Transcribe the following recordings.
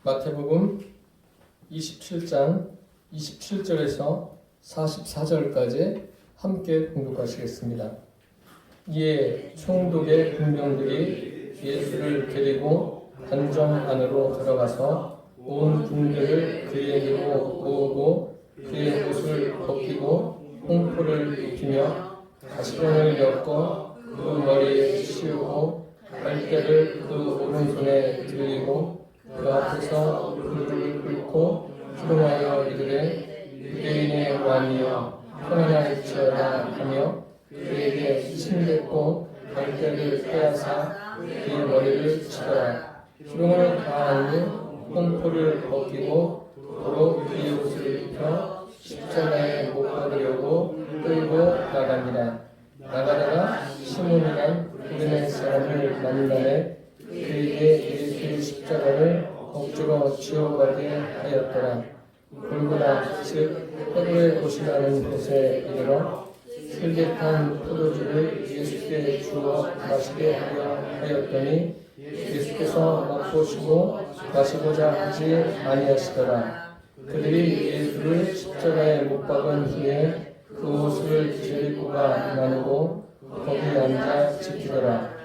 마태복음 27장 27절에서 44절까지 함께 공독하시겠습니다. 이에 총독의 군병들이 예수를 데리고 관정 안으로 들어가서 온 군대를 그에게로 모으고 그의 옷을 벗기고 홍포를 입히며 가시병을 엮어 그 머리에 씌우고 갈대를 그 오른손에 들리고 그 앞에서 무릎을 꿇고 기도하여 이르되 유대인의 왕이여 평안할지어다 하며 그에게 침뱉고 갈대를 빼앗아 그의 머리를 치더라. 기름을 가한 후 홍포를 벗기고 도로 그의 옷을 입혀 십자가에 못 박으려고 끌고 나갑니다. 나가다가 시몬이란 구레네 사람을 만나매 그에게 예수의 십자가를 억지로 지어가게 하였더라. 골고다 즉 헤브의 곳이라는 곳에 이르러 슬깃한 포도주를 예수께 주어 마시게 하려 하였더니 예수께서 맛보시고 마시고자 하지 아니하시더라. 그들이 예수를 십자가에 못 박은 후에 그 옷을 제비꼬가 나누고 거기 앉아 지키더라.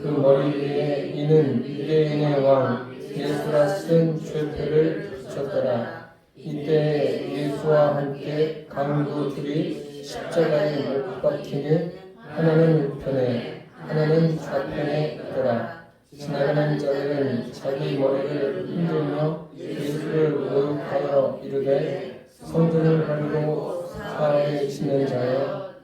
그 머리 위에 이는 유대인의 왕 예수라 쓴 죄표를 붙였더라. 이때 예수와 함께 강도 둘이 십자가에 못 박히니 하나는 우편에 하나는 좌편에 있더라. 지나가는 자들은 자기 머리를 흔들며 예수를 모욕하여 이르되 성전을 헐고 사흘에 짓는 자여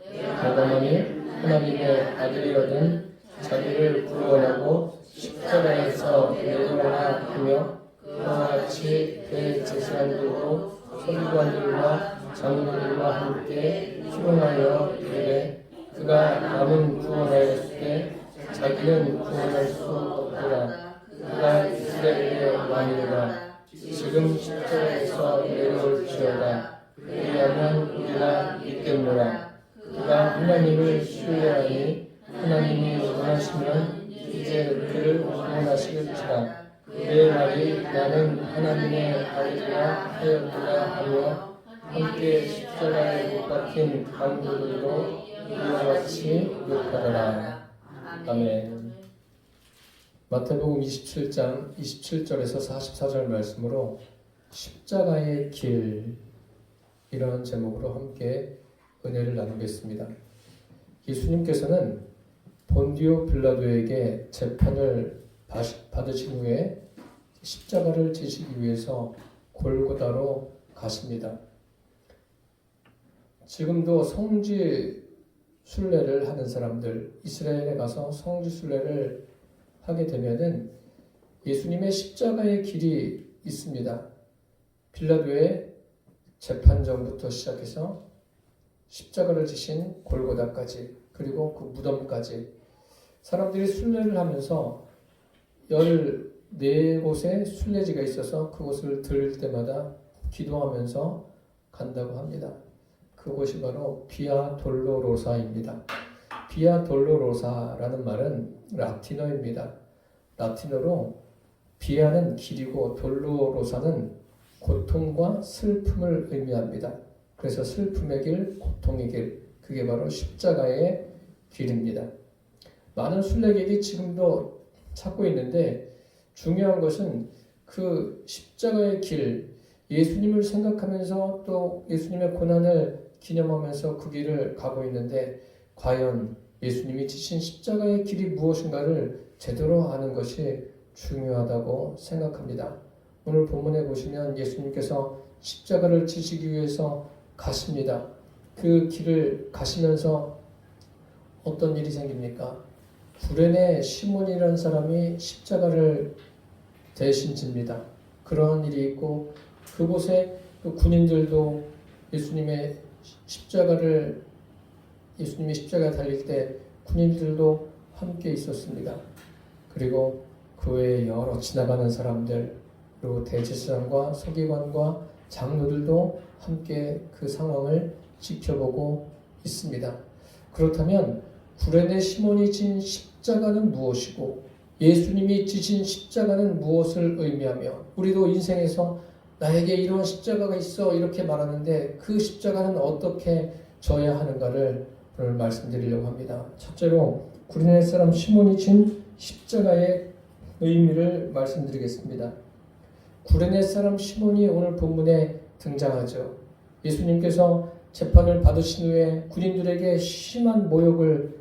너가만이 하나님의 아들이거든 자기를 구원하고 십자가에서 내려오라 하며 그와 같이 대제사장들도 서기관들과 장로들과 함께 추론하여 이르되 그가 남은 구원하였을 때 자기는 구원할 수 없더라. 그가 이스라엘의 왕이로다. 지금 십자가에서 내려올지어다. 그리하면 우리가 믿겠노라. 그가 하나님을 신뢰하니 하나님이 원하시면 이제 그를 구원하시겠지라. 그의 말이 나는 하나님의 아들이라 하였구나 하며 함께 십자가에 못 박힌 강도들도 이와 같이 욕하더라. 아멘. 마태복음 27장 27절에서 44절 말씀으로 십자가의 길 이런 제목으로 함께 은혜를 나누겠습니다. 예수님께서는 본디오 빌라도에게 재판을 받으신 후에 십자가를 지시기 위해서 골고다로 가십니다. 지금도 성지 순례를 하는 사람들, 이스라엘에 가서 성지 순례를 하게 되면은 예수님의 십자가의 길이 있습니다. 빌라도의 재판정부터 시작해서 십자가를 지신 골고다까지 그리고 그 무덤까지 사람들이 순례를 하면서 14곳의 순례지가 있어서 그곳을 들을 때마다 기도하면서 간다고 합니다. 그곳이 바로 비아 돌로로사입니다. 비아 돌로로사라는 말은 라틴어입니다. 라틴어로 비아는 길이고 돌로로사는 고통과 슬픔을 의미합니다. 그래서 슬픔의 길, 고통의 길, 그게 바로 십자가의 길입니다. 많은 순례객이 지금도 찾고 있는데 중요한 것은 그 십자가의 길, 예수님을 생각하면서 또 예수님의 고난을 기념하면서 그 길을 가고 있는데 과연 예수님이 지신 십자가의 길이 무엇인가를 제대로 아는 것이 중요하다고 생각합니다. 오늘 본문에 보시면 예수님께서 십자가를 지시기 위해서 가십니다. 그 길을 가시면서 어떤 일이 생깁니까? 구레네 시몬이라는 사람이 십자가를 대신 집니다. 그런 일이 있고 그곳에 그 군인들도 예수님이 십자가에 달릴 때 군인들도 함께 있었습니다. 그리고 그 외에 여러 지나가는 사람들 그리고 대제사장과 서기관과 장로들도 함께 그 상황을 지켜보고 있습니다. 그렇다면 구레네 시몬이 진 십자가는 무엇이고 예수님이 지신 십자가는 무엇을 의미하며 우리도 인생에서 나에게 이런 십자가가 있어 이렇게 말하는데 그 십자가는 어떻게 져야 하는가를 오늘 말씀드리려고 합니다. 첫째로 구레네 사람 시몬이 진 십자가의 의미를 말씀드리겠습니다. 구레네 사람 시몬이 오늘 본문에 등장하죠. 예수님께서 재판을 받으신 후에 군인들에게 심한 모욕을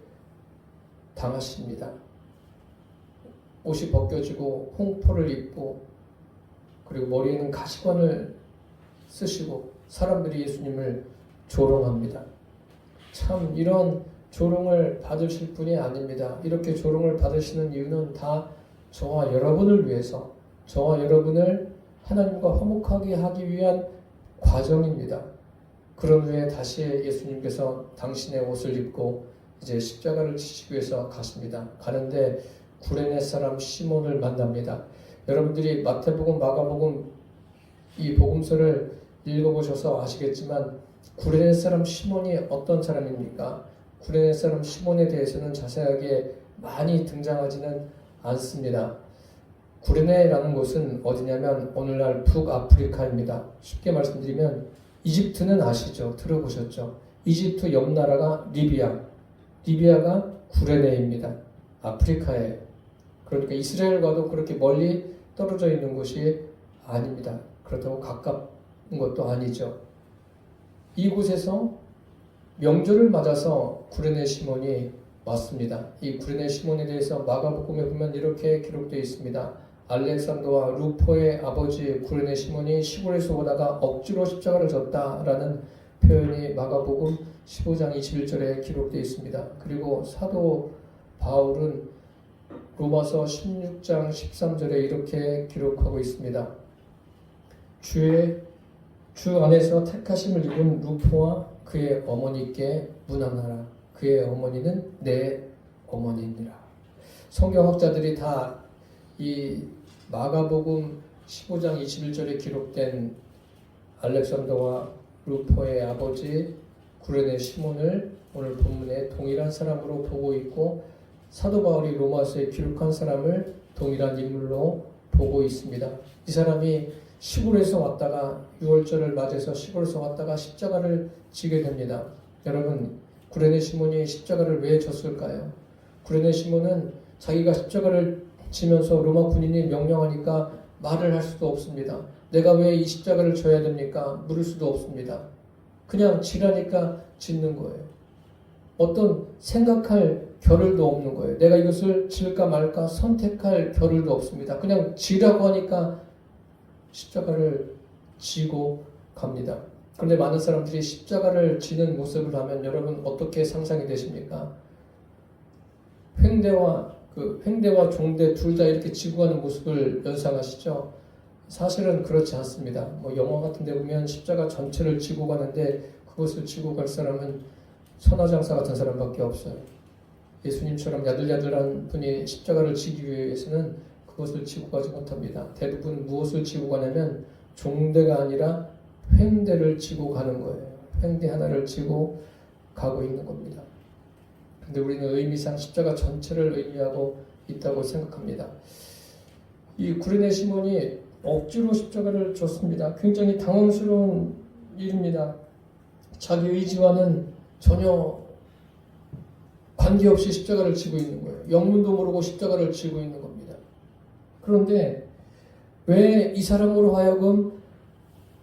당하십니다. 옷이 벗겨지고 홍포를 입고 그리고 머리에는 가시관을 쓰시고 사람들이 예수님을 조롱합니다. 참 이런 조롱을 받으실 분이 아닙니다. 이렇게 조롱을 받으시는 이유는 다 저와 여러분을 위해서, 저와 여러분을 하나님과 화목하게 하기 위한 과정입니다. 그런 후에 다시 예수님께서 당신의 옷을 입고 이제 십자가를 지시기 위해서 가십니다. 가는데 구레네 사람 시몬을 만납니다. 여러분들이 마태복음, 마가복음 이 복음서를 읽어보셔서 아시겠지만 구레네 사람 시몬이 어떤 사람입니까? 구레네 사람 시몬에 대해서는 자세하게 많이 등장하지는 않습니다. 구레네라는 곳은 어디냐면 오늘날 북아프리카입니다. 쉽게 말씀드리면 이집트는 아시죠? 들어보셨죠? 이집트 옆 나라가 리비아가 구레네입니다. 아프리카에. 그러니까 이스라엘과도 그렇게 멀리 떨어져 있는 곳이 아닙니다. 그렇다고 가까운 것도 아니죠. 이곳에서 명절을 맞아서 구레네 시몬이 왔습니다. 이 구레네 시몬에 대해서 마가복음에 보면 이렇게 기록되어 있습니다. 알렉산더와 루포의 아버지 구레네 시몬이 시골에서 오다가 억지로 십자가를 졌다라는 표현이 마가복음 15장 21절에 기록되어 있습니다. 그리고 사도 바울은 로마서 16장 13절에 이렇게 기록하고 있습니다. 주 안에서 택하심을 입은 루포와 그의 어머니께 문안하라. 그의 어머니는 내 어머니니라. 성경학자들이 다 이 마가복음 15장 21절에 기록된 알렉산더와 루포의 아버지 구레네 시몬을 오늘 본문에 동일한 사람으로 보고 있고 사도 바울이 로마서에 기록한 사람을 동일한 인물로 보고 있습니다. 이 사람이 시골에서 왔다가 유월절을 맞아서 시골에서 왔다가 십자가를 지게 됩니다. 여러분, 구레네 시몬이 십자가를 왜 졌을까요? 구레네 시몬은 자기가 십자가를 지면서 로마 군인이 명령하니까 말을 할 수도 없습니다. 내가 왜 이 십자가를 져야 됩니까? 물을 수도 없습니다. 그냥 지라니까 짓는 거예요. 어떤 생각할 겨를도 없는 거예요. 내가 이것을 질까 말까 선택할 겨를도 없습니다. 그냥 지라고 하니까 십자가를 지고 갑니다. 그런데 많은 사람들이 십자가를 지는 모습을 하면 여러분 어떻게 상상이 되십니까? 횡대와 종대 둘 다 이렇게 지고 가는 모습을 연상하시죠? 사실은 그렇지 않습니다. 영화 같은 데 보면 십자가 전체를 지고 가는데 그것을 지고 갈 사람은 천하장사 같은 사람밖에 없어요. 예수님처럼 야들야들한 분이 십자가를 지기 위해서는 그것을 지고 가지 못합니다. 대부분 무엇을 지고 가냐면 종대가 아니라 횡대를 지고 가는 거예요. 횡대 하나를 지고 가고 있는 겁니다. 근데 우리는 의미상 십자가 전체를 의미하고 있다고 생각합니다. 이 구레네 시몬이 억지로 십자가를 줬습니다. 굉장히 당황스러운 일입니다. 자기 의지와는 전혀 관계없이 십자가를 지고 있는 거예요. 영문도 모르고 십자가를 지고 있는 겁니다. 그런데 왜 이 사람으로 하여금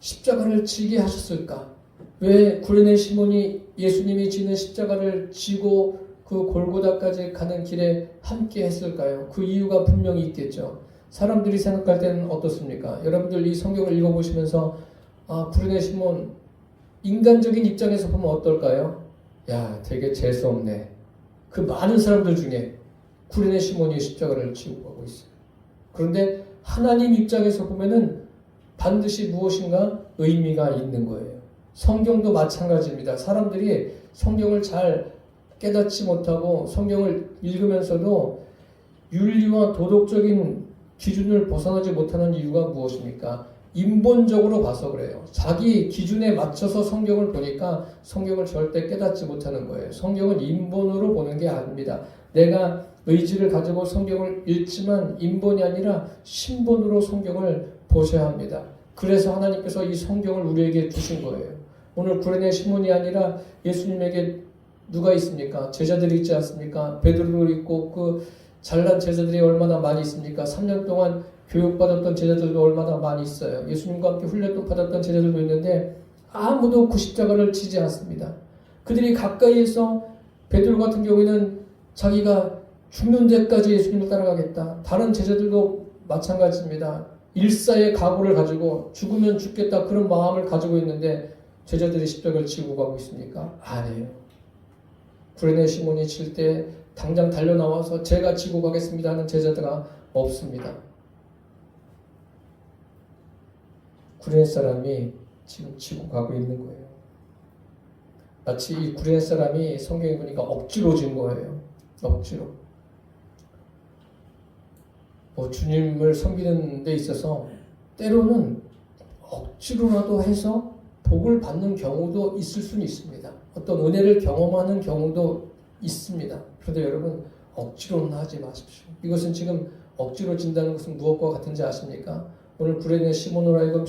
십자가를 지게 하셨을까? 왜 구레네 시몬이 예수님이 지는 십자가를 지고 그 골고다까지 가는 길에 함께 했을까요? 그 이유가 분명히 있겠죠. 사람들이 생각할 때는 어떻습니까? 여러분들 이 성경을 읽어보시면서 구레네 시몬 인간적인 입장에서 보면 어떨까요? 야, 되게 재수없네. 그 많은 사람들 중에 구레네 시몬이 십자가를 지고 가고 있어요. 그런데 하나님 입장에서 보면은 반드시 무엇인가 의미가 있는 거예요. 성경도 마찬가지입니다. 사람들이 성경을 잘 깨닫지 못하고 성경을 읽으면서도 윤리와 도덕적인 기준을 벗어나지 못하는 이유가 무엇입니까? 인본적으로 봐서 그래요. 자기 기준에 맞춰서 성경을 보니까 성경을 절대 깨닫지 못하는 거예요. 성경은 인본으로 보는 게 아닙니다. 내가 의지를 가지고 성경을 읽지만 인본이 아니라 신본으로 성경을 보셔야 합니다. 그래서 하나님께서 이 성경을 우리에게 주신 거예요. 오늘 구레네 시몬이 아니라 예수님에게 누가 있습니까? 제자들이 있지 않습니까? 베드로도 있고 그 잘난 제자들이 얼마나 많이 있습니까? 3년 동안 교육받았던 제자들도 얼마나 많이 있어요. 예수님과 함께 훈련도 받았던 제자들도 있는데 아무도 그 십자가를 지지 않습니다. 그들이 가까이에서 베드로 같은 경우에는 자기가 죽는 데까지 예수님을 따라가겠다. 다른 제자들도 마찬가지입니다. 일사의 각오를 가지고 죽으면 죽겠다 그런 마음을 가지고 있는데 제자들이 십자가를 지고 가고 있습니까? 아니에요. 구레네 시몬이 칠 때 당장 달려나와서 제가 지고 가겠습니다 하는 제자들가 없습니다. 구레네 사람이 지금 지고 가고 있는 거예요. 마치 이 구레네 사람이 성경에 보니까 억지로 진 거예요. 억지로. 주님을 섬기는 데 있어서 때로는 억지로라도 해서 복을 받는 경우도 있을 수는 있습니다. 어떤 은혜를 경험하는 경우도 있습니다. 그런데 여러분 억지로는 하지 마십시오. 이것은 지금 억지로 진다는 것은 무엇과 같은지 아십니까? 오늘 구레네 시몬으로 하여금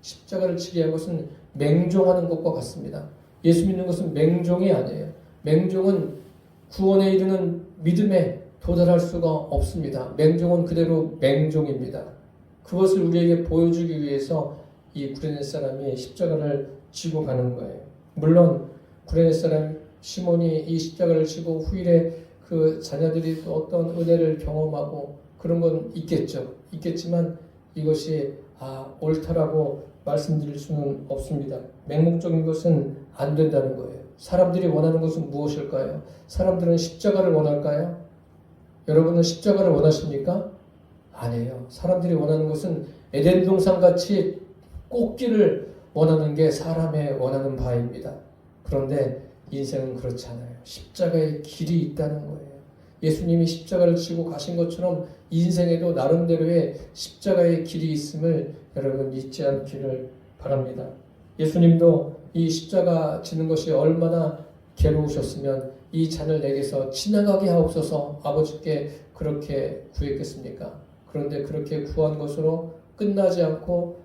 십자가를 지게 한 것은 맹종하는 것과 같습니다. 예수 믿는 것은 맹종이 아니에요. 맹종은 구원에 이르는 믿음에 도달할 수가 없습니다. 맹종은 그대로 맹종입니다. 그것을 우리에게 보여주기 위해서 이 구레네 사람이 십자가를 지고 가는 거예요. 물론 구레네 사람 시몬이 이 십자가를 지고 후일에 그 자녀들이 또 어떤 은혜를 경험하고 그런 건 있겠죠. 있겠지만 이것이 옳다라고 말씀드릴 수는 없습니다. 맹목적인 것은 안 된다는 거예요. 사람들이 원하는 것은 무엇일까요? 사람들은 십자가를 원할까요? 여러분은 십자가를 원하십니까? 아니에요. 사람들이 원하는 것은 에덴 동산같이 꽃길을 원하는 게 사람의 원하는 바입니다. 그런데 인생은 그렇지 않아요. 십자가의 길이 있다는 거예요. 예수님이 십자가를 지고 가신 것처럼 인생에도 나름대로의 십자가의 길이 있음을 여러분 잊지 않기를 바랍니다. 예수님도 이 십자가 지는 것이 얼마나 괴로우셨으면 이 잔을 내게서 지나가게 하옵소서 아버지께 그렇게 구했겠습니까? 그런데 그렇게 구한 것으로 끝나지 않고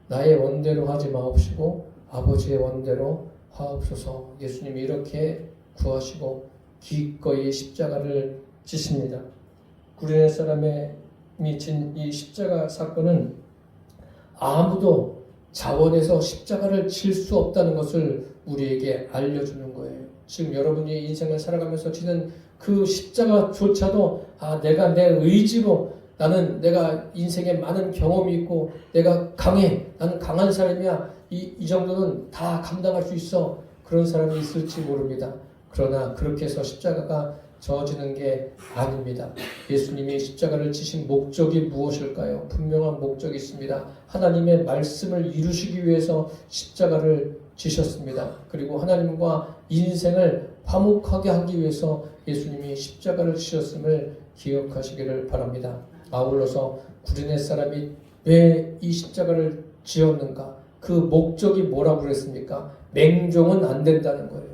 나의 원대로 하지 마옵시고 아버지의 원대로 하옵소서. 예수님이 이렇게 구하시고 기꺼이 십자가를 지십니다. 구레네 사람이 진 이 십자가 사건은 아무도 자원해서 십자가를 질 수 없다는 것을 우리에게 알려주는 거예요. 지금 여러분이 인생을 살아가면서 지는 그 십자가조차도 내가 내 의지로 나는 내가 인생에 많은 경험이 있고 내가 강해. 나는 강한 사람이야. 이 정도는 다 감당할 수 있어. 그런 사람이 있을지 모릅니다. 그러나 그렇게 해서 십자가가 저어지는 게 아닙니다. 예수님이 십자가를 지신 목적이 무엇일까요? 분명한 목적이 있습니다. 하나님의 말씀을 이루시기 위해서 십자가를 지셨습니다. 그리고 하나님과 인생을 화목하게 하기 위해서 예수님이 십자가를 지셨음을 기억하시기를 바랍니다. 아울러서 구레네 사람이 왜 이 십자가를 지었는가? 그 목적이 뭐라고 그랬습니까? 맹종은 안 된다는 거예요.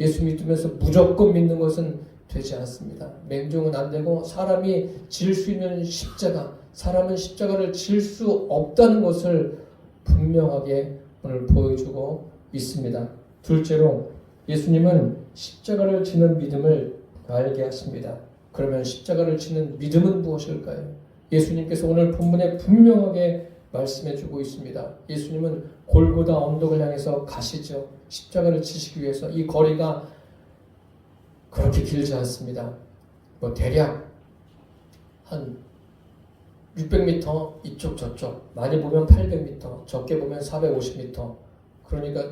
예수 믿으면서 무조건 믿는 것은 되지 않습니다. 맹종은 안 되고 사람이 질 수 있는 십자가, 사람은 십자가를 질 수 없다는 것을 분명하게 오늘 보여주고 있습니다. 둘째로 예수님은 십자가를 지는 믿음을 알게 하십니다. 그러면 십자가를 지는 믿음은 무엇일까요? 예수님께서 오늘 본문에 분명하게 말씀해주고 있습니다. 예수님은 골고다 언덕을 향해서 가시죠. 십자가를 지시기 위해서. 이 거리가 그렇게 길지 않습니다. 대략 한 600m 이쪽 저쪽, 많이 보면 800m, 적게 보면 450m. 그러니까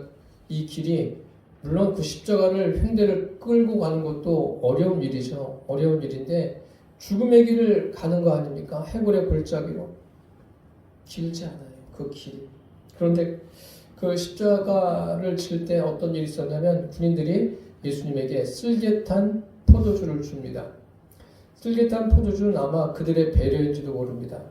이 길이 물론 그 십자가를 횡대를 끌고 가는 것도 어려운 일이죠. 어려운 일인데 죽음의 길을 가는 거 아닙니까? 해골의 골짜기로. 길지 않아요. 그 길이. 그런데 그 십자가를 칠 때 어떤 일이 있었냐면 군인들이 예수님에게 쓸개탄 포도주를 줍니다. 쓸개탄 포도주는 아마 그들의 배려인지도 모릅니다.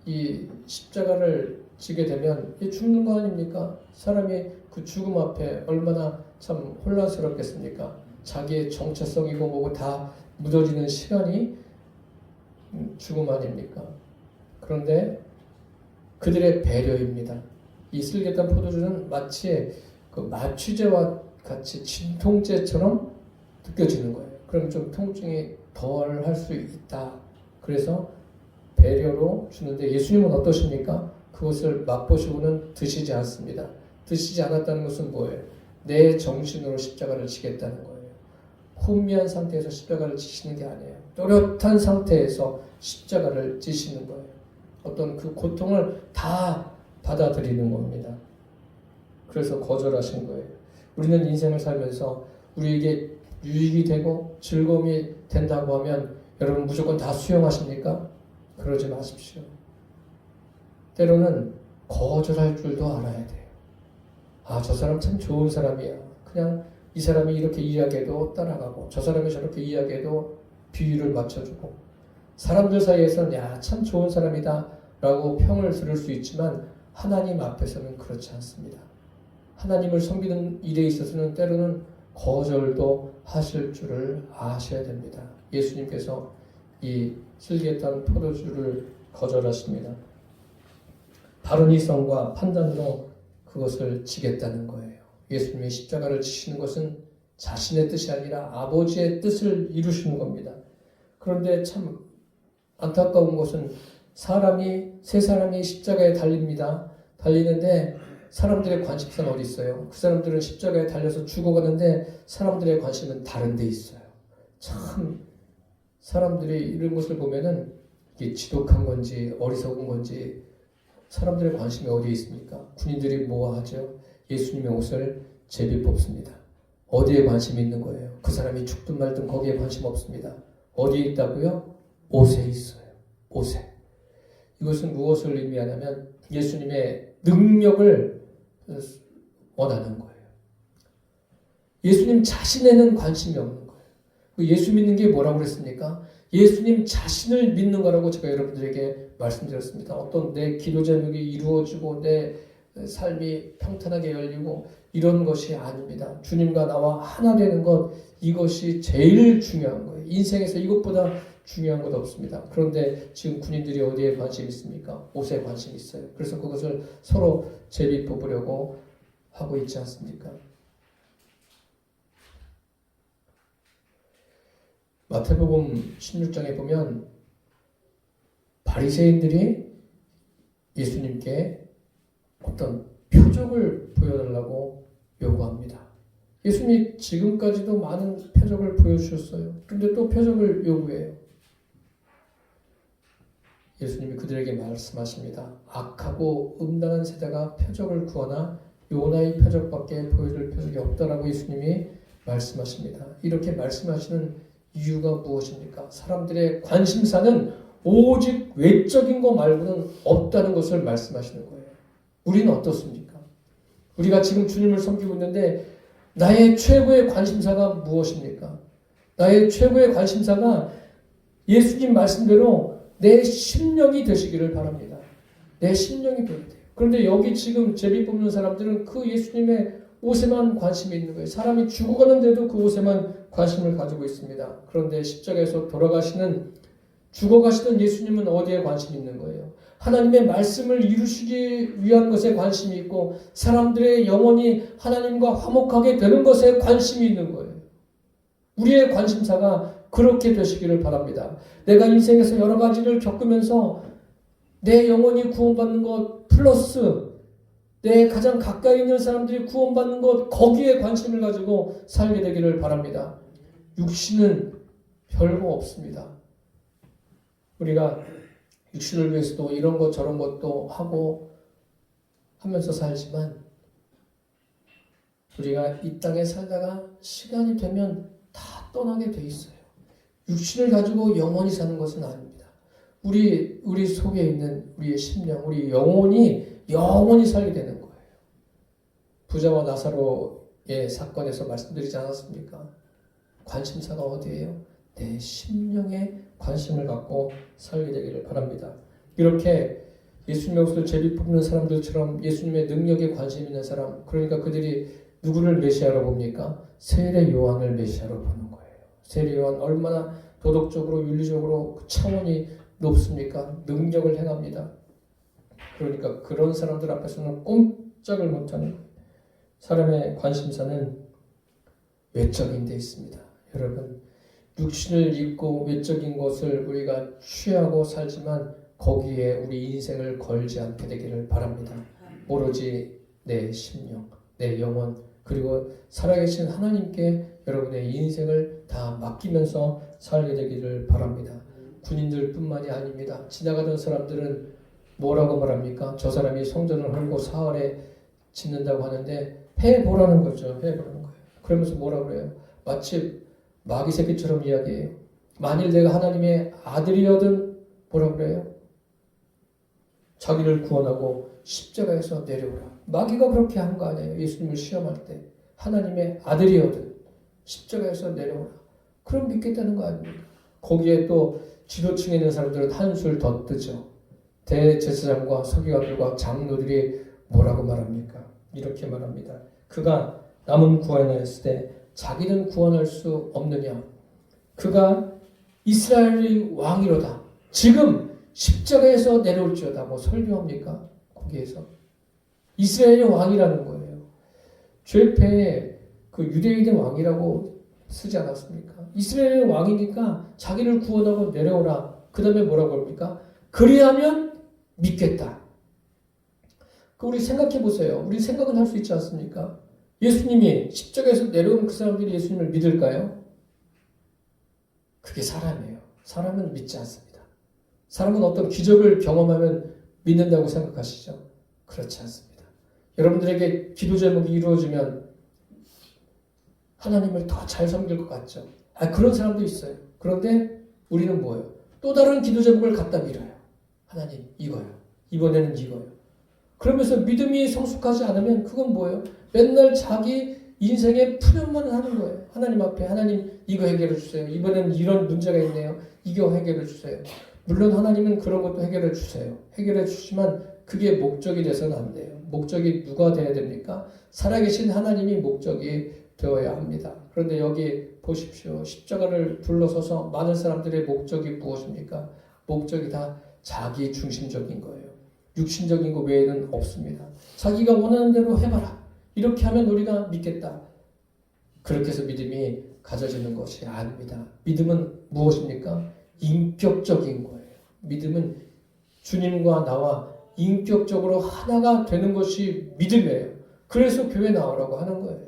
이 십자가를 지게 되면 이 죽는 거 아닙니까? 사람이 그 죽음 앞에 얼마나 참 혼란스럽겠습니까? 자기의 정체성이고 뭐고 다 묻어지는 시간이 죽음 아닙니까? 그런데 그들의 배려입니다. 이 슬개탄 포도주는 마치 그 마취제와 같이 진통제처럼 느껴지는 거예요. 그럼 좀 통증이 덜 할 수 있다. 그래서 배려로 주는데 예수님은 어떠십니까? 그것을 맛보시고는 드시지 않습니다. 드시지 않았다는 것은 뭐예요? 내 정신으로 십자가를 지겠다는 거예요. 혼미한 상태에서 십자가를 지시는 게 아니에요. 또렷한 상태에서 십자가를 지시는 거예요. 어떤 그 고통을 다 받아들이는 겁니다. 그래서 거절하신 거예요. 우리는 인생을 살면서 우리에게 유익이 되고 즐거움이 된다고 하면 여러분 무조건 다 수용하십니까? 그러지 마십시오. 때로는 거절할 줄도 알아야 돼요. 아, 저 사람 참 좋은 사람이야. 그냥 이 사람이 이렇게 이야기해도 따라가고 저 사람이 저렇게 이야기해도 비유를 맞춰주고 사람들 사이에서는 야, 참 좋은 사람이다 라고 평을 들을 수 있지만 하나님 앞에서는 그렇지 않습니다. 하나님을 섬기는 일에 있어서는 때로는 거절도 하실 줄을 아셔야 됩니다. 예수님께서 이 슬개탄 포도주를 거절하십니다. 바른 이성과 판단으로 그것을 지겠다는 거예요. 예수님이 십자가를 지시는 것은 자신의 뜻이 아니라 아버지의 뜻을 이루시는 겁니다. 그런데 참 안타까운 것은 세 사람이 십자가에 달립니다. 달리는데 사람들의 관심사는 어디 있어요? 그 사람들은 십자가에 달려서 죽어가는데 사람들의 관심은 다른 데 있어요. 참 사람들이 이런 것을 보면은 이게 지독한 건지 어리석은 건지 사람들의 관심이 어디에 있습니까? 군인들이 뭐 하죠? 예수님의 옷을 제비 뽑습니다. 어디에 관심이 있는 거예요? 그 사람이 죽든 말든 거기에 관심 없습니다. 어디에 있다고요? 옷에 있어요. 옷에. 이것은 무엇을 의미하냐면 예수님의 능력을 원하는 거예요. 예수님 자신에는 관심이 없는 거예요. 예수 믿는 게 뭐라고 그랬습니까? 예수님 자신을 믿는 거라고 제가 여러분들에게 말씀드렸습니다. 어떤 내 기도 제목이 이루어지고 내 삶이 평탄하게 열리고 이런 것이 아닙니다. 주님과 나와 하나 되는 것, 이것이 제일 중요한 거예요. 인생에서 이것보다 중요한 것 없습니다. 그런데 지금 군인들이 어디에 관심이 있습니까? 옷에 관심이 있어요. 그래서 그것을 서로 제비 뽑으려고 하고 있지 않습니까? 마태복음 16장에 보면 바리새인들이 예수님께 어떤 표적을 보여달라고 요구합니다. 예수님이 지금까지도 많은 표적을 보여주셨어요. 그런데 또 표적을 요구해요. 예수님이 그들에게 말씀하십니다. 악하고 음란한 세대가 표적을 구하나 요나의 표적밖에 보여줄 표적이 없다라고 예수님이 말씀하십니다. 이렇게 말씀하시는 이유가 무엇입니까? 사람들의 관심사는 오직 외적인 것 말고는 없다는 것을 말씀하시는 거예요. 우리는 어떻습니까? 우리가 지금 주님을 섬기고 있는데 나의 최고의 관심사가 무엇입니까? 나의 최고의 관심사가 예수님 말씀대로 내 심령이 되시기를 바랍니다. 내 심령이 되어야 돼요. 그런데 여기 지금 제비 뽑는 사람들은 그 예수님의 옷에만 관심이 있는 거예요. 사람이 죽어가는데도 그 옷에만 관심을 가지고 있습니다. 그런데 십자가에서 죽어가시던 예수님은 어디에 관심이 있는 거예요? 하나님의 말씀을 이루시기 위한 것에 관심이 있고 사람들의 영혼이 하나님과 화목하게 되는 것에 관심이 있는 거예요. 우리의 관심사가 그렇게 되시기를 바랍니다. 내가 인생에서 여러 가지를 겪으면서 내 영혼이 구원받는 것 플러스 내 가장 가까이 있는 사람들이 구원받는 것 거기에 관심을 가지고 살게 되기를 바랍니다. 육신은 별거 없습니다. 우리가 육신을 위해서도 이런 것 저런 것도 하고 하면서 살지만 우리가 이 땅에 살다가 시간이 되면 다 떠나게 돼 있어요. 육신을 가지고 영원히 사는 것은 아닙니다. 우리 속에 있는 우리의 심령, 우리 영혼이 영원히 살게 되는 거예요. 부자와 나사로의 사건에서 말씀드리지 않았습니까? 관심사가 어디예요? 내 심령에 관심을 갖고 살게 되기를 바랍니다. 이렇게 예수님의 옷을 제비 뽑는 사람들처럼 예수님의 능력에 관심 있는 사람, 그러니까 그들이 누구를 메시아로 봅니까? 세례 요한을 메시아로 보는 거예요. 세례 요한 얼마나 도덕적으로 윤리적으로 차원이 높습니까? 능력을 행합니다. 그러니까 그런 사람들 앞에서는 꼼짝을 못하는 거예요. 사람의 관심사는 외적인 데 있습니다. 여러분, 육신을 입고 외적인 것을 우리가 취하고 살지만 거기에 우리 인생을 걸지 않게 되기를 바랍니다. 오로지 내 심령, 내 영혼, 그리고 살아계신 하나님께 여러분의 인생을 다 맡기면서 살게 되기를 바랍니다. 군인들 뿐만이 아닙니다. 지나가던 사람들은 뭐라고 말합니까? 저 사람이 성전을 헐고 사흘에 짓는다고 하는데 해보라는 거죠. 해보라는 거예요. 그러면서 뭐라고 그래요? 마치 마귀 새끼처럼 이야기해요. 만일 내가 하나님의 아들이어든 뭐라고 그래요? 자기를 구원하고 십자가에서 내려오라. 마귀가 그렇게 한 거 아니에요. 예수님을 시험할 때. 하나님의 아들이어든 십자가에서 내려오라. 그럼 믿겠다는 거 아닙니까? 거기에 또 지도층에 있는 사람들은 한술 더 뜨죠. 대제사장과 서기관들과 장로들이 뭐라고 말합니까? 이렇게 말합니다. 그가 남은 구원했을 때 자기는 구원할 수 없느냐? 그가 이스라엘의 왕이로다. 지금 십자가에서 내려올지어다. 뭐 설교합니까? 거기에서 이스라엘의 왕이라는 거예요. 죄패에 그 유대인의 왕이라고 쓰지 않았습니까? 이스라엘의 왕이니까 자기를 구원하고 내려오라. 그 다음에 뭐라고 합니까? 그리하면 믿겠다. 우리 생각해 보세요. 우리 생각은 할 수 있지 않습니까? 예수님이 십자가에서 내려오면 그 사람들이 예수님을 믿을까요? 그게 사람이에요. 사람은 믿지 않습니다. 사람은 어떤 기적을 경험하면 믿는다고 생각하시죠? 그렇지 않습니다. 여러분들에게 기도 제목이 이루어지면 하나님을 더 잘 섬길 것 같죠? 그런 사람도 있어요. 그런데 우리는 뭐예요? 또 다른 기도 제목을 갖다 밀어요. 하나님 이거요. 이번에는 이거요. 그러면서 믿음이 성숙하지 않으면 그건 뭐예요? 맨날 자기 인생의 푸념만 하는 거예요. 하나님 앞에 하나님 이거 해결해 주세요. 이번에는 이런 문제가 있네요. 이거 해결해 주세요. 물론 하나님은 그런 것도 해결해 주세요. 해결해 주시지만 그게 목적이 돼서는 안 돼요. 목적이 누가 돼야 됩니까? 살아계신 하나님이 목적이 되어야 합니다. 그런데 여기 보십시오. 십자가를 둘러서서 많은 사람들의 목적이 무엇입니까? 목적이 다 자기 중심적인 거예요. 육신적인 것 외에는 없습니다. 자기가 원하는 대로 해봐라. 이렇게 하면 우리가 믿겠다. 그렇게 해서 믿음이 가져지는 것이 아닙니다. 믿음은 무엇입니까? 인격적인 거예요. 믿음은 주님과 나와 인격적으로 하나가 되는 것이 믿음이에요. 그래서 교회 나오라고 하는 거예요.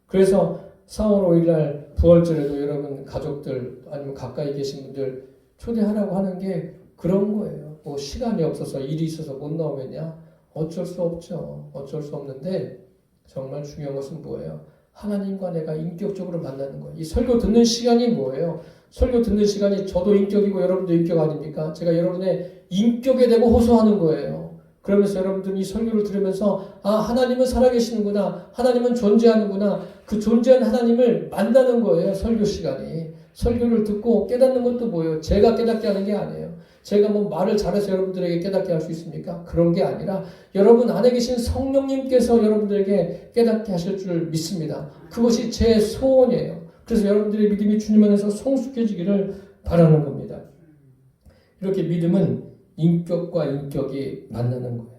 그래서 4월 5일 날 부활절에도 여러분 가족들 아니면 가까이 계신 분들 초대하라고 하는 게 그런 거예요. 뭐 시간이 없어서 일이 있어서 못 나오면야 어쩔 수 없죠. 어쩔 수 없는데 정말 중요한 것은 뭐예요? 하나님과 내가 인격적으로 만나는 거예요. 이 설교 듣는 시간이 뭐예요? 설교 듣는 시간이 저도 인격이고 여러분도 인격 아닙니까? 제가 여러분의 인격에 대고 호소하는 거예요. 그러면서 여러분들이 이 설교를 들으면서 하나님은 살아계시는구나. 하나님은 존재하는구나. 그 존재한 하나님을 만나는 거예요. 설교 시간이. 설교를 듣고 깨닫는 것도 뭐예요? 제가 깨닫게 하는 게 아니에요. 제가 뭐 말을 잘해서 여러분들에게 깨닫게 할 수 있습니까? 그런 게 아니라 여러분 안에 계신 성령님께서 여러분들에게 깨닫게 하실 줄 믿습니다. 그것이 제 소원이에요. 그래서 여러분들의 믿음이 주님 안에서 성숙해지기를 바라는 겁니다. 이렇게 믿음은 인격과 인격이 만나는 거예요.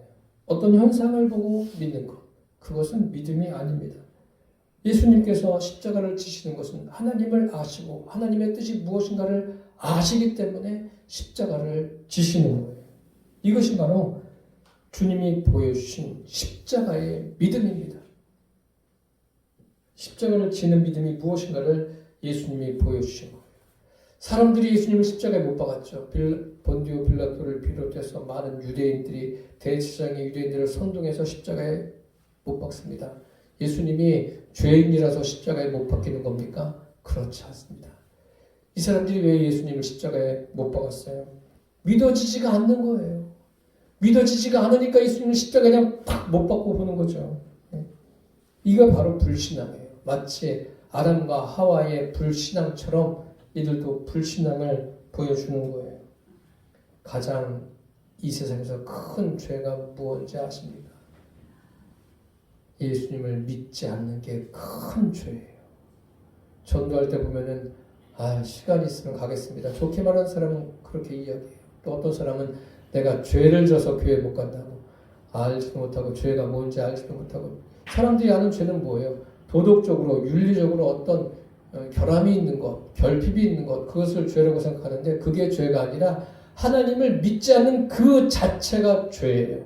어떤 현상을 보고 믿는 것. 그것은 믿음이 아닙니다. 예수님께서 십자가를 지시는 것은 하나님을 아시고 하나님의 뜻이 무엇인가를 아시기 때문에 십자가를 지시는 거예요. 이것이 바로 주님이 보여주신 십자가의 믿음입니다. 십자가를 지는 믿음이 무엇인가를 예수님이 보여주신 거예요. 사람들이 예수님을 십자가에 못 박았죠. 본디오 빌라토를 비롯해서 많은 유대인들이 대제사장의 유대인들을 선동해서 십자가에 못 박습니다. 예수님이 죄인이라서 십자가에 못 박히는 겁니까? 그렇지 않습니다. 이 사람들이 왜 예수님을 십자가에 못 박았어요? 믿어지지가 않는 거예요. 믿어지지가 않으니까 예수님을 십자가에 그냥 팍 못 박고 보는 거죠. 이거 바로 불신앙이에요. 마치 아담과 하와의 불신앙처럼 이들도 불신앙을 보여주는 거예요. 가장 이 세상에서 큰 죄가 무엇인지 아십니까? 예수님을 믿지 않는 게 큰 죄예요. 전도할 때 보면은 시간이 있으면 가겠습니다. 좋게 말하는 사람은 그렇게 이야기해요. 또 어떤 사람은 내가 죄를 져서 교회 못 간다고, 알지도 못하고 죄가 뭔지 알지도 못하고. 사람들이 아는 죄는 뭐예요? 도덕적으로 윤리적으로 어떤 결함이 있는 것, 결핍이 있는 것, 그것을 죄라고 생각하는데 그게 죄가 아니라 하나님을 믿지 않는 그 자체가 죄예요.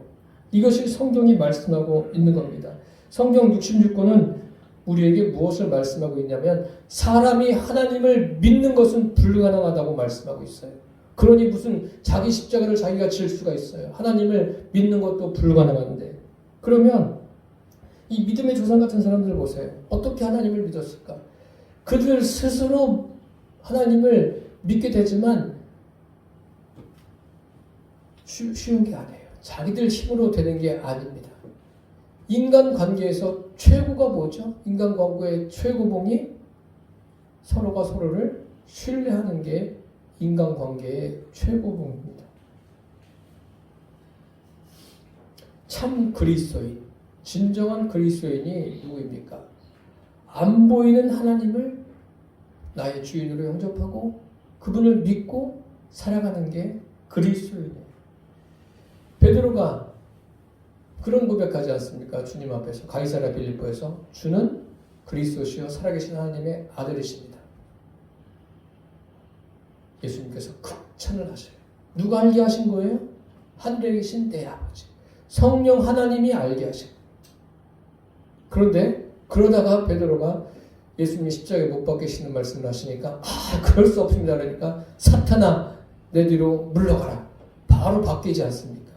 이것이 성경이 말씀하고 있는 겁니다. 성경 66권은 우리에게 무엇을 말씀하고 있냐면 사람이 하나님을 믿는 것은 불가능하다고 말씀하고 있어요. 그러니 무슨 자기 십자가를 자기가 질 수가 있어요. 하나님을 믿는 것도 불가능한데. 그러면 이 믿음의 조상 같은 사람들 보세요. 어떻게 하나님을 믿었을까? 그들 스스로 하나님을 믿게 되지만 쉬운 게 아니에요. 자기들 힘으로 되는 게 아닙니다. 인간관계에서 최고가 뭐죠? 인간관계의 최고봉이 서로가 서로를 신뢰하는 게 인간관계의 최고봉입니다. 참 그리스도인, 진정한 그리스도인이 누구입니까? 안 보이는 하나님을 나의 주인으로 영접하고 그분을 믿고 살아가는 게 그리스도인이에요. 베드로가 그런 고백하지 않습니까? 주님 앞에서 가이사랴 빌립보에서 주는 그리스도시요 살아계신 하나님의 아들이십니다. 예수님께서 극찬을 하셔요. 누가 알게 하신 거예요? 하늘에 계신 내 아버지 성령 하나님이 알게 하신 거예요. 그런데 그러다가 베드로가 예수님이 십자가에 못 박히시는 말씀을 하시니까 그럴 수 없습니다. 그러니까 사탄아 내 뒤로 물러가라. 바로 바뀌지 않습니까?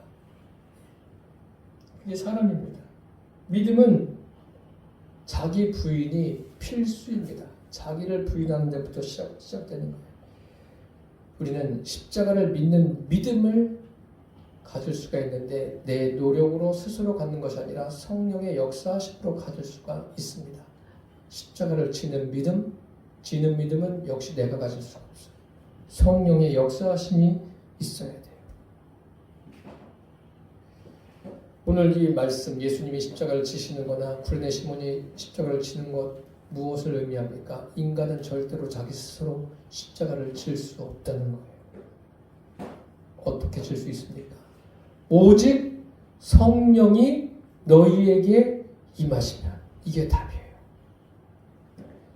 이게 사람입니다. 믿음은 자기 부인이 필수입니다. 자기를 부인하는 데부터 시작되는 거예요. 우리는 십자가를 믿는 믿음을 가질 수가 있는데 내 노력으로 스스로 갖는 것이 아니라 성령의 역사하심으로 가질 수가 있습니다. 십자가를 지는 믿음은 역시 내가 가질 수가 없어요. 성령의 역사하심이 있어야 돼요. 오늘 이 말씀 예수님이 십자가를 지시는 거나 구레네 시몬이 십자가를 지는 것 무엇을 의미합니까? 인간은 절대로 자기 스스로 십자가를 질 수 없다는 거예요. 어떻게 질 수 있습니까? 오직 성령이 너희에게 임하시면 이게 답이에요.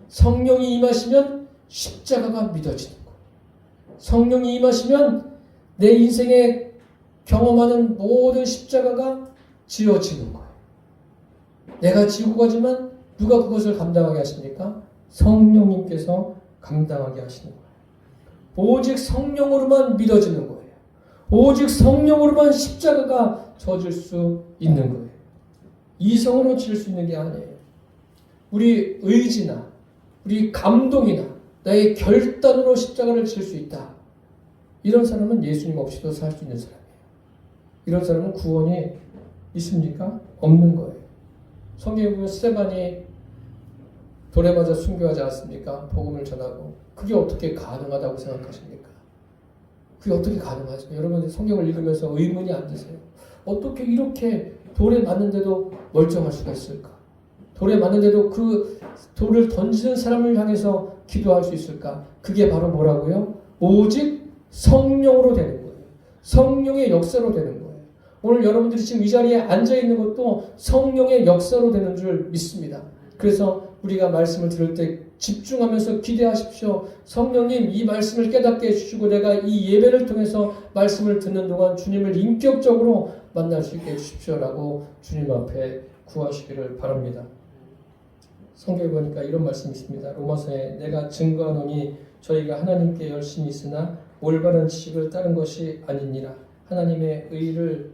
성령이 임하시면 십자가가 믿어지는 거예요. 성령이 임하시면 내 인생에 경험하는 모든 십자가가 지어지는 거예요. 내가 지고 가지만 누가 그것을 감당하게 하십니까? 성령님께서 감당하게 하시는 거예요. 오직 성령으로만 믿어지는 거예요. 오직 성령으로만 십자가가 져질 수 있는 거예요. 이성으로 질 수 있는 게 아니에요. 우리 의지나 우리 감동이나 나의 결단으로 십자가를 질 수 있다. 이런 사람은 예수님 없이도 살 수 있는 사람이에요. 이런 사람은 구원이 있습니까? 없는 거예요. 성경에 보면 스데반이 돌에 맞아 순교하지 않습니까? 복음을 전하고. 그게 어떻게 가능하다고 생각하십니까? 그게 어떻게 가능하죠? 여러분 성경을 읽으면서 의문이 안 드세요? 어떻게 이렇게 돌에 맞는데도 멀쩡할 수가 있을까? 돌에 맞는데도 그 돌을 던지는 사람을 향해서 기도할 수 있을까? 그게 바로 뭐라고요? 오직 성령으로 되는 거예요. 성령의 역사로 되는 거예요. 오늘 여러분들이 지금 이 자리에 앉아있는 것도 성령의 역사로 되는 줄 믿습니다. 그래서 우리가 말씀을 들을 때 집중하면서 기대하십시오. 성령님 이 말씀을 깨닫게 해주시고 내가 이 예배를 통해서 말씀을 듣는 동안 주님을 인격적으로 만날 수 있게 해주십시오라고 주님 앞에 구하시기를 바랍니다. 성경에 보니까 이런 말씀이 있습니다. 로마서에 내가 증거하노니 저희가 하나님께 열심히 있으나 올바른 지식을 따른 것이 아니니라. 하나님의 의를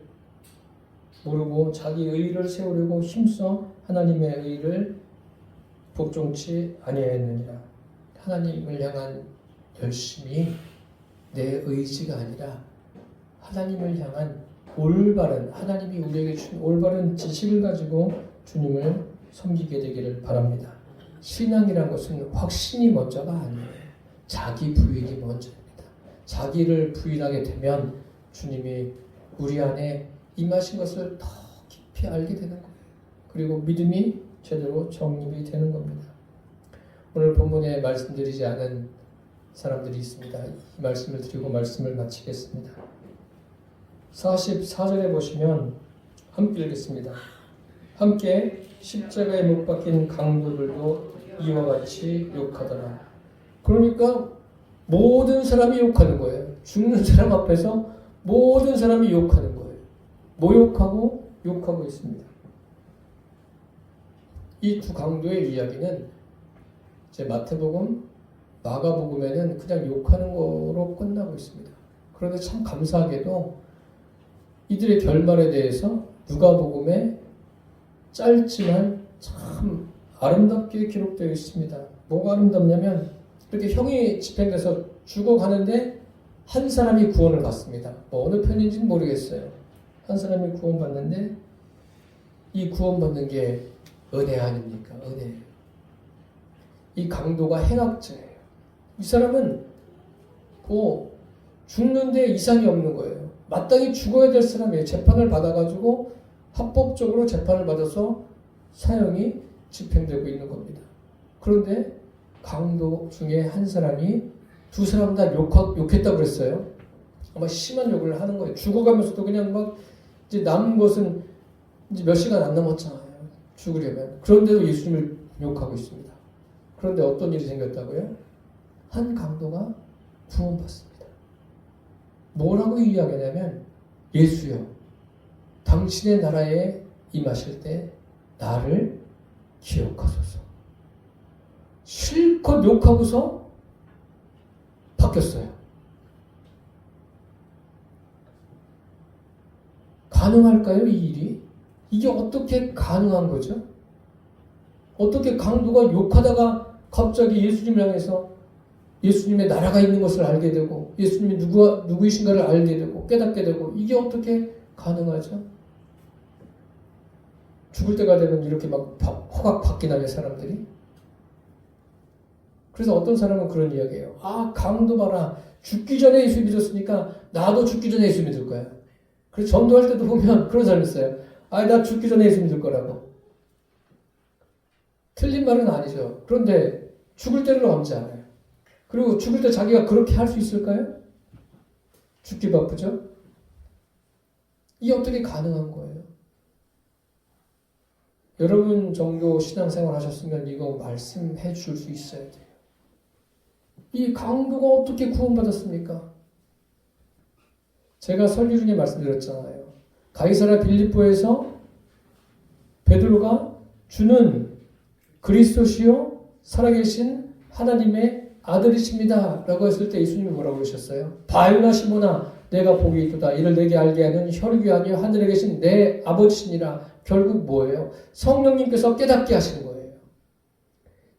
모르고 자기 의를 세우려고 힘써 하나님의 의를 복종치 아니하였느니라. 하나님을 향한 열심이 내 의지가 아니라 하나님을 향한 올바른 하나님이 우리에게 준 올바른 지식을 가지고 주님을 섬기게 되기를 바랍니다. 신앙이라는 것은 확신이 먼저가 아니에요. 자기 부인이 먼저입니다. 자기를 부인하게 되면 주님이 우리 안에 임하신 것을 더 깊이 알게 되는 거예요. 그리고 믿음이 제대로 정립이 되는 겁니다. 오늘 본문에 말씀드리지 않은 사람들이 있습니다. 이 말씀을 드리고 말씀을 마치겠습니다. 44절에 보시면 함께 읽겠습니다. 함께 십자가에 못 박힌 강도들도 이와 같이 욕하더라. 그러니까 모든 사람이 욕하는 거예요. 죽는 사람 앞에서 모든 사람이 욕하는 거예요. 모욕하고 욕하고 있습니다. 이 두 강도의 이야기는 이제 마태복음, 마가복음에는 그냥 욕하는 거로 끝나고 있습니다. 그런데 참 감사하게도 이들의 결말에 대해서 누가복음에 짧지만 참 아름답게 기록되어 있습니다. 뭐가 아름답냐면 이렇게 형이 집행돼서 죽어가는데 한 사람이 구원을 받습니다. 뭐 어느 편인지는 모르겠어요. 한 사람이 구원받는데 이 구원받는 게 은혜 아닙니까? 은혜. 이 강도가 행악자예요. 이 사람은 죽는데 이상이 없는 거예요. 마땅히 죽어야 될 사람이에요. 재판을 받아가지고 합법적으로 재판을 받아서 사형이 집행되고 있는 겁니다. 그런데 강도 중에 한 사람이 두 사람 다 욕했다고 그랬어요. 아마 심한 욕을 하는 거예요. 죽어가면서도 그냥 막 이제 남은 것은 이제 몇 시간 안 남았잖아요. 죽으려면. 그런데도 예수님을 욕하고 있습니다. 그런데 어떤 일이 생겼다고요? 한 강도가 구원받습니다. 뭐라고 이야기하냐면 예수여 당신의 나라에 임하실 때 나를 기억하소서. 실컷 욕하고서 바뀌었어요. 가능할까요? 이 일이? 이게 어떻게 가능한 거죠? 어떻게 강도가 욕하다가 갑자기 예수님을 향해서 예수님의 나라가 있는 것을 알게 되고 예수님이 누구이신가를 알게 되고 깨닫게 되고 이게 어떻게 가능하죠? 죽을 때가 되면 이렇게 막 허각 바뀌나요, 사람들이? 그래서 어떤 사람은 그런 이야기예요. 아, 강도 봐라. 죽기 전에 예수 믿었으니까 나도 죽기 전에 예수 믿을 거야. 그래서 전도할 때도 보면 그런 사람이 있어요. 아, 나 죽기 전에 예수 믿을 거라고. 틀린 말은 아니죠. 그런데 죽을 때를 언제 알아요? 그리고 죽을 때 자기가 그렇게 할 수 있을까요? 죽기 바쁘죠? 이게 어떻게 가능한 거예요? 여러분 정도 신앙생활 하셨으면 이거 말씀해 줄 수 있어야 돼요. 이 강도가 어떻게 구원받았습니까? 제가 설교 중에 말씀드렸잖아요. 가이사랴 빌립보에서 베드로가 주는 그리스도시요 살아계신 하나님의 아들이십니다 라고 했을 때 예수님이 뭐라고 그러셨어요? 바요나 시모나 내가 복이 있도다 이를 내게 알게 하는 혈육이 아니요 하늘에 계신 내 아버지시니라. 결국 뭐예요? 성령님께서 깨닫게 하시는 거예요.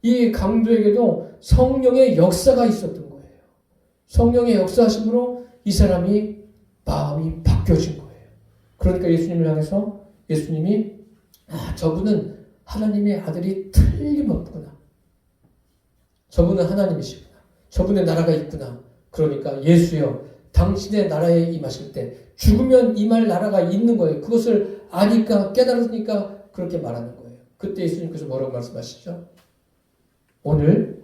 이 강도에게도 성령의 역사가 있었던 거예요. 성령의 역사하심으로 이 사람이 마음이 바뀌어진 거예요. 그러니까 예수님을 향해서 예수님이 저분은 하나님의 아들이 틀림없구나. 저분은 하나님이시구나. 저분의 나라가 있구나. 그러니까 예수여 당신의 나라에 임하실 때 죽으면 임할 나라가 있는 거예요. 그것을 아니까 깨달으니까 그렇게 말하는 거예요. 그때 예수님께서 뭐라고 말씀하시죠? 오늘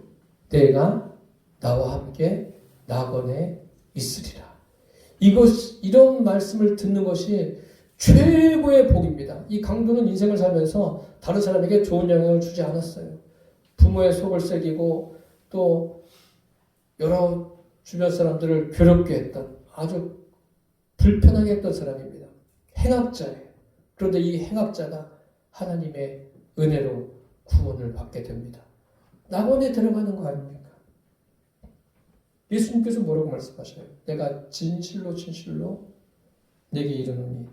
내가 나와 함께 낙원에 있으리라. 이런 말씀을 듣는 것이 최고의 복입니다. 이 강도는 인생을 살면서 다른 사람에게 좋은 영향을 주지 않았어요. 부모의 속을 새기고 또 여러 주변 사람들을 괴롭게 했던 아주 불편하게 했던 사람입니다. 행악자예요. 그런데 이 행악자가 하나님의 은혜로 구원을 받게 됩니다. 낙원에 들어가는 거 아닙니까? 예수님께서 뭐라고 말씀하셔요? 내가 진실로 진실로 내게 이르노니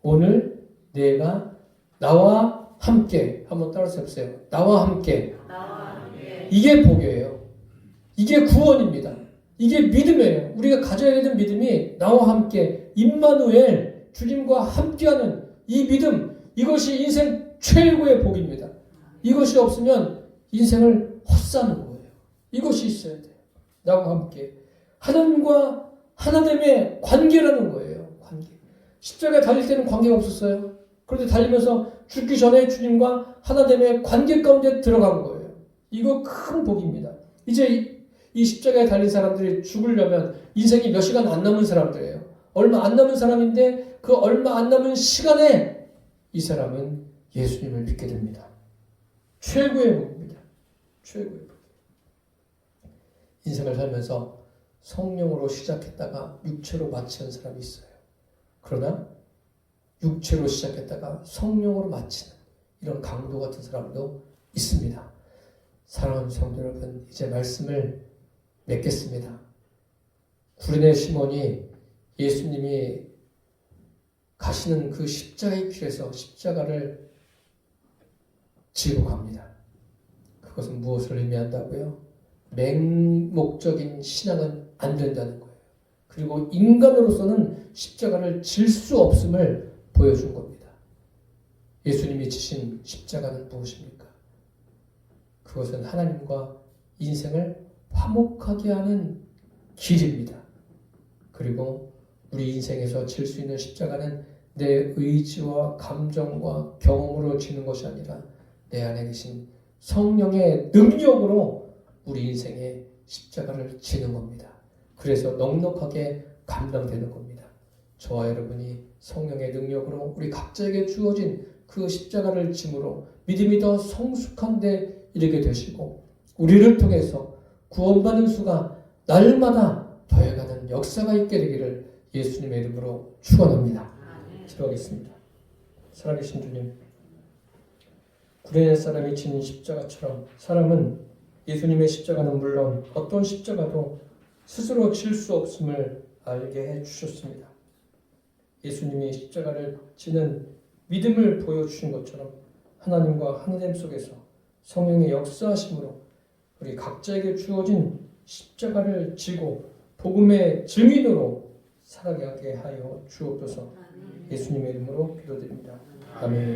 오늘 내가 나와 함께 한번 따라서 해보세요. 나와 함께. 이게 복이에요. 이게 구원입니다. 이게 믿음이에요. 우리가 가져야 되는 믿음이 나와 함께 임마누엘 주님과 함께하는 이 믿음 이것이 인생 최고의 복입니다. 이것이 없으면 인생을 헛사는 거예요. 이것이 있어야 돼요. 나와 함께 하나님과 하나됨의 관계라는 거예요. 관계. 십자가에 달릴 때는 관계가 없었어요. 그런데 달리면서 죽기 전에 주님과 하나님의 관계 가운데 들어간 거예요. 이거 큰 복입니다. 이제 이 십자가에 달린 사람들이 죽으려면 인생이 몇 시간 안 남은 사람들이에요. 얼마 안 남은 사람인데 그 얼마 안 남은 시간에 이 사람은 예수님을 믿게 됩니다. 최고의 복입니다. 최고의 복. 인생을 살면서 성령으로 시작했다가 육체로 마치는 사람이 있어요. 그러나 육체로 시작했다가 성령으로 마치는 이런 강도 같은 사람도 있습니다. 사랑하는 성도 여러분, 이제 말씀을 맺겠습니다. 구레네 시몬이 예수님이 가시는 그 십자가의 길에서 십자가를 지고 갑니다. 그것은 무엇을 의미한다고요? 맹목적인 신앙은 안 된다는 거예요. 그리고 인간으로서는 십자가를 질 수 없음을 보여준 겁니다. 예수님이 지신 십자가는 무엇입니까? 그것은 하나님과 인생을 화목하게 하는 길입니다. 그리고 우리 인생에서 질 수 있는 십자가는 내 의지와 감정과 경험으로 지는 것이 아니라 내 안에 계신 성령의 능력으로 우리 인생의 십자가를 지는 겁니다. 그래서 넉넉하게 감당되는 겁니다. 저와 여러분이 성령의 능력으로 우리 각자에게 주어진 그 십자가를 짐으로 믿음이 더 성숙한 데 이르게 되시고 우리를 통해서 구원받는 수가 날마다 더해가는 역사가 있게 되기를 예수님의 이름으로 축원합니다. 기도하겠습니다. 살아계신 주님, 구레네 사람이 진 십자가처럼 사람은 예수님의 십자가는 물론 어떤 십자가도 스스로 질 수 없음을 알게 해주셨습니다. 예수님이 십자가를 지는 믿음을 보여주신 것처럼 하나님과 하나님 속에서 성령의 역사하심으로 우리 각자에게 주어진 십자가를 지고 복음의 증인으로 살아가게 하여 주옵소서. 예수님의 이름으로 기도드립니다. 아멘.